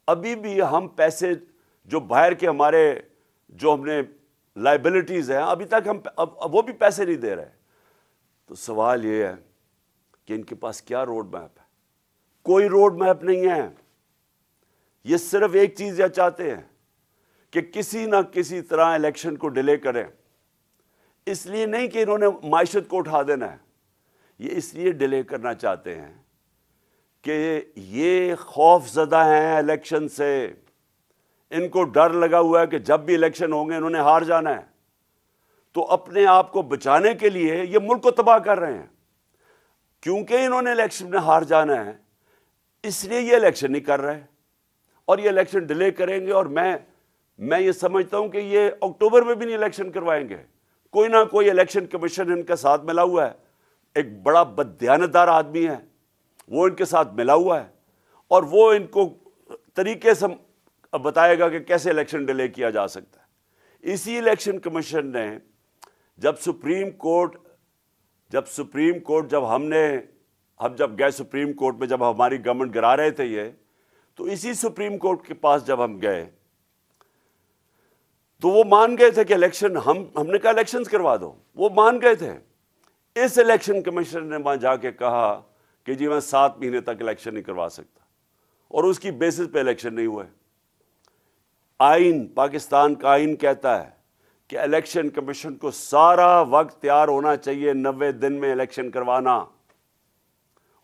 ابھی بھی ہم پیسے جو باہر کے ہمارے جو ہم نے لائبلٹیز ہیں ابھی تک ہم وہ بھی پیسے نہیں دے رہے. تو سوال یہ ہے کہ ان کے پاس کیا روڈ میپ ہے؟ کوئی روڈ میپ نہیں ہے. یہ صرف ایک چیز یہ چاہتے ہیں کہ کسی نہ کسی طرح الیکشن کو ڈیلے کریں. اس لیے نہیں کہ انہوں نے معیشت کو اٹھا دینا ہے, یہ اس لیے ڈیلے کرنا چاہتے ہیں کہ یہ خوف زدہ ہیں الیکشن سے. ان کو ڈر لگا ہوا ہے کہ جب بھی الیکشن ہوں گے انہوں نے ہار جانا ہے, تو اپنے آپ کو بچانے کے لیے یہ ملک کو تباہ کر رہے ہیں. کیونکہ انہوں نے الیکشن میں ہار جانا ہے اس لیے یہ الیکشن نہیں کر رہے, اور یہ الیکشن ڈیلے کریں گے. اور میں یہ سمجھتا ہوں کہ یہ اکتوبر میں بھی نہیں الیکشن کروائیں گے. کوئی نہ کوئی الیکشن کمیشن ان کے ساتھ ملا ہوا ہے, ایک بڑا بددیانتدار آدمی ہے وہ ان کے ساتھ ملا ہوا ہے, اور وہ ان کو طریقے سے بتائے گا کہ کیسے الیکشن ڈیلے کیا جا سکتا ہے. اسی الیکشن کمیشن نے جب سپریم کورٹ جب گئے سپریم کورٹ میں, جب ہماری گورنمنٹ گرا رہے تھے یہ, تو اسی سپریم کورٹ کے پاس جب ہم گئے تو وہ مان گئے تھے کہ الیکشن ہم نے کہا الیکشنز کروا دو, وہ مان گئے تھے. اس الیکشن کمیشن نے وہاں جا کے کہا کہ جی میں 7 مہینے تک الیکشن نہیں کروا سکتا, اور اس کی بیسس پہ الیکشن نہیں ہوئے. پاکستان کا آئین کہتا ہے کہ الیکشن کمیشن کو سارا وقت تیار ہونا چاہیے 90 دن میں الیکشن کروانا,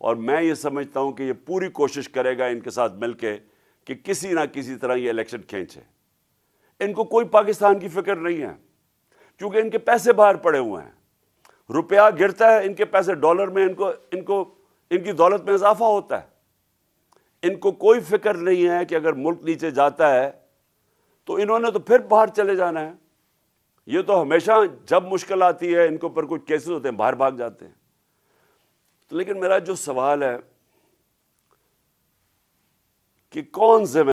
اور میں یہ سمجھتا ہوں کہ یہ پوری کوشش کرے گا ان کے ساتھ مل کے کہ کسی نہ کسی طرح یہ الیکشن کھینچے. ان کو کوئی پاکستان کی فکر نہیں ہے, کیونکہ ان کے پیسے باہر پڑے ہوئے ہیں. روپیہ گرتا ہے, ان کے پیسے ڈالر میں, ان کی دولت میں اضافہ ہوتا ہے. ان کو کوئی فکر نہیں ہے کہ اگر ملک نیچے جاتا ہے تو انہوں نے تو پھر باہر چلے جانا ہے. یہ تو ہمیشہ جب مشکل آتی ہے ان کے اوپر کوئی کیسز ہوتے ہیں باہر بھاگ جاتے ہیں. لیکن میرا جو سوال ہے کہ کون ذمہ